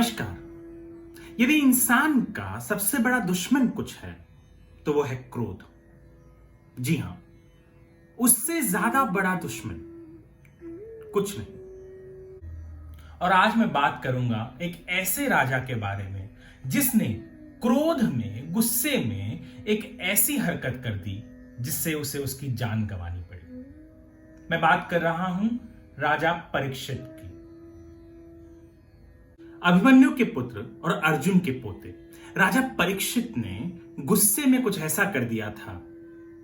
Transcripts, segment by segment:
नमस्कार। यदि इंसान का सबसे बड़ा दुश्मन कुछ है तो वो है क्रोध। जी हां, उससे ज्यादा बड़ा दुश्मन कुछ नहीं। और आज मैं बात करूंगा एक ऐसे राजा के बारे में जिसने क्रोध में, गुस्से में एक ऐसी हरकत कर दी जिससे उसे उसकी जान गंवानी पड़ी। मैं बात कर रहा हूं राजा परीक्षित की। अभिमन्यु के पुत्र और अर्जुन के पोते राजा परीक्षित ने गुस्से में कुछ ऐसा कर दिया था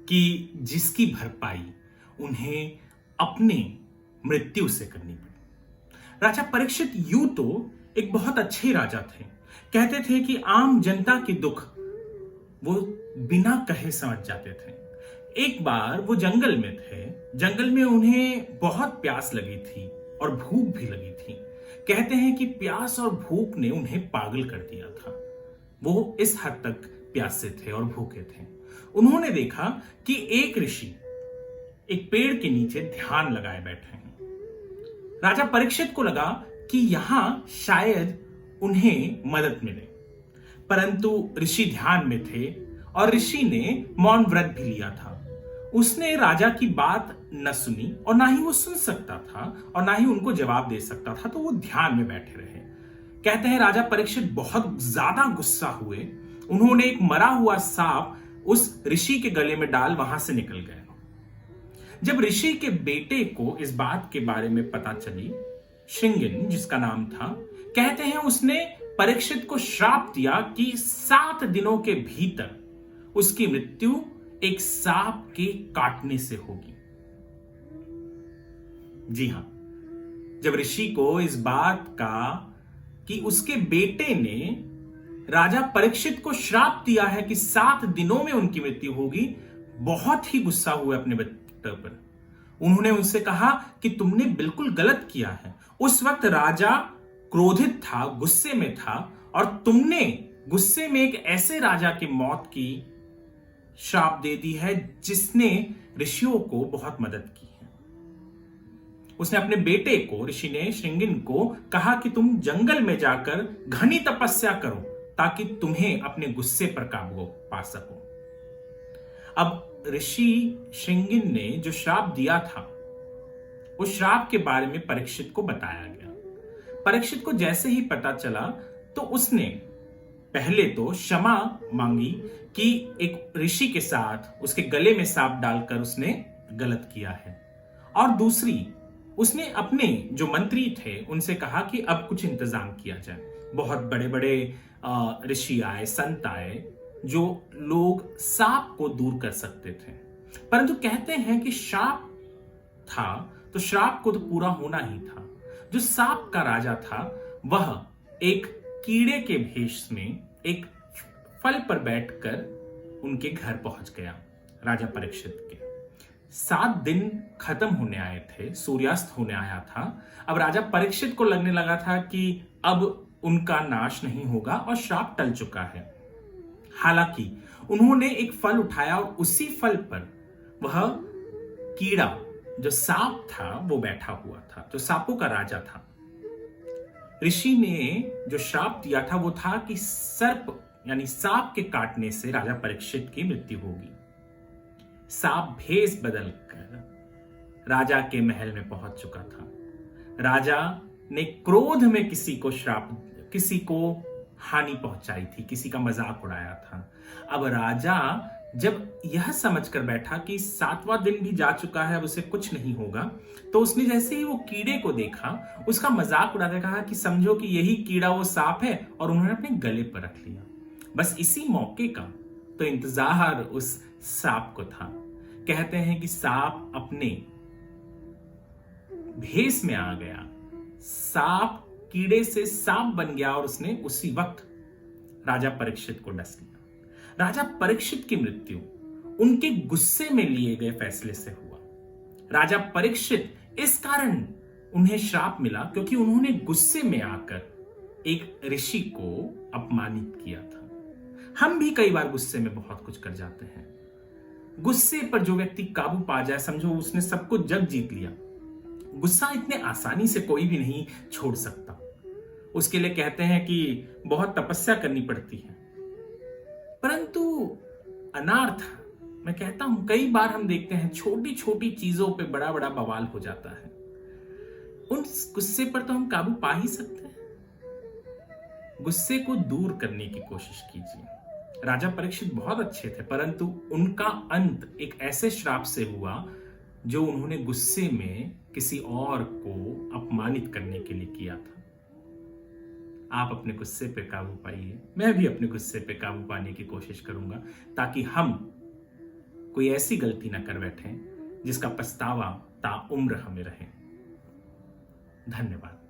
कि जिसकी भरपाई उन्हें अपने मृत्यु से करनी पड़ी। राजा परीक्षित यूं तो एक बहुत अच्छे राजा थे। कहते थे कि आम जनता के दुख वो बिना कहे समझ जाते थे। एक बार वो जंगल में थे। जंगल में उन्हें बहुत प्यास लगी थी और भूख भी लगी थी। कहते हैं कि प्यास और भूख ने उन्हें पागल कर दिया था। वो इस हद तक प्यासे थे और भूखे थे। उन्होंने देखा कि एक ऋषि एक पेड़ के नीचे ध्यान लगाए बैठे हैं। राजा परीक्षित को लगा कि यहां शायद उन्हें मदद मिले, परंतु ऋषि ध्यान में थे और ऋषि ने मौन व्रत भी लिया था। उसने राजा की बात न सुनी और ना ही वो सुन सकता था और ना ही उनको जवाब दे सकता था, तो वो ध्यान में बैठे रहे। कहते हैं राजा परीक्षित बहुत ज्यादा गुस्सा हुए। उन्होंने एक मरा हुआ सांप उस ऋषि के गले में डाल वहां से निकल गए। जब ऋषि के बेटे को इस बात के बारे में पता चली, श्रृंगिन जिसका नाम था, कहते हैं उसने परीक्षित को श्राप दिया कि 7 दिनों के भीतर उसकी मृत्यु एक सांप के काटने से होगी। जी हां, जब ऋषि को इस बात का कि उसके बेटे ने राजा परीक्षित को श्राप दिया है कि 7 दिनों में उनकी मृत्यु होगी, बहुत ही गुस्सा हुए अपने बेटे पर। उन्होंने उनसे कहा कि तुमने बिल्कुल गलत किया है। उस वक्त राजा क्रोधित था, गुस्से में था, और तुमने गुस्से में एक ऐसे राजा की मौत की श्राप दे दी है जिसने ऋषियों को बहुत मदद की है। उसने अपने बेटे को, ऋषि ने श्रृंगिन को कहा कि तुम जंगल में जाकर घनी तपस्या करो ताकि तुम्हें अपने गुस्से पर काबू पा सको। अब ऋषि श्रृंगिन ने जो श्राप दिया था, उस श्राप के बारे में परीक्षित को बताया गया। परीक्षित को जैसे ही पता चला तो उसने पहले तो क्षमा मांगी कि एक ऋषि के साथ उसके गले में सांप डालकर उसने गलत किया है, और दूसरी उसने अपने जो मंत्री थे उनसे कहा कि अब कुछ इंतजाम किया जाए। बहुत बड़े बड़े ऋषि आए, संत आए, जो लोग सांप को दूर कर सकते थे। परंतु कहते हैं कि श्राप था तो श्राप को तो पूरा होना ही था। जो सांप का राजा था वह एक कीड़े के भेष में एक फल पर बैठकर उनके घर पहुंच गया। राजा परीक्षित के 7 दिन खत्म होने आए थे, सूर्यास्त होने आया था। अब राजा परीक्षित को लगने लगा था कि अब उनका नाश नहीं होगा और श्राप टल चुका है। हालांकि उन्होंने एक फल उठाया और उसी फल पर वह कीड़ा जो सांप था वो बैठा हुआ था, जो सांपों का राजा था। ऋषि ने जो श्राप दिया था वो था कि सर्प यानी सांप के काटने से राजा परीक्षित की मृत्यु होगी। सांप भेष बदलकर राजा के महल में पहुंच चुका था। राजा ने क्रोध में किसी को हानि पहुंचाई थी, किसी का मजाक उड़ाया था। अब राजा जब यह समझकर बैठा कि 7वां दिन भी जा चुका है, अब उसे कुछ नहीं होगा, तो उसने जैसे ही वो कीड़े को देखा, उसका मजाक उड़ाते कहा कि समझो कि यही कीड़ा वो सांप है, और उन्होंने अपने गले पर रख लिया। बस इसी मौके का तो इंतजार उस सांप को था। कहते हैं कि सांप अपने भेष में आ गया, सांप कीड़े से सांप बन गया और उसने उसी वक्त राजा परीक्षित को डस लिया। राजा परीक्षित की मृत्यु उनके गुस्से में लिए गए फैसले से हुआ। राजा परीक्षित इस कारण उन्हें श्राप मिला क्योंकि उन्होंने गुस्से में आकर एक ऋषि को अपमानित किया था। हम भी कई बार गुस्से में बहुत कुछ कर जाते हैं। गुस्से पर जो व्यक्ति काबू पा जाए, समझो उसने सबको जग जीत लिया। गुस्सा इतने आसानी से कोई भी नहीं छोड़ सकता। उसके लिए कहते हैं कि बहुत तपस्या करनी पड़ती है। परंतु अनार्थ, मैं कहता हूं कई बार हम देखते हैं छोटी छोटी चीजों पे बड़ा बड़ा बवाल हो जाता है। उन गुस्से पर तो हम काबू पा ही सकते हैं। गुस्से को दूर करने की कोशिश कीजिए। राजा परीक्षित बहुत अच्छे थे, परंतु उनका अंत एक ऐसे श्राप से हुआ जो उन्होंने गुस्से में किसी और को अपमानित करने के लिए किया था। आप अपने गुस्से पे काबू पाइए, मैं भी अपने गुस्से पे काबू पाने की कोशिश करूंगा, ताकि हम कोई ऐसी गलती ना कर बैठें जिसका पछतावा ताउम्र हमें रहे। धन्यवाद।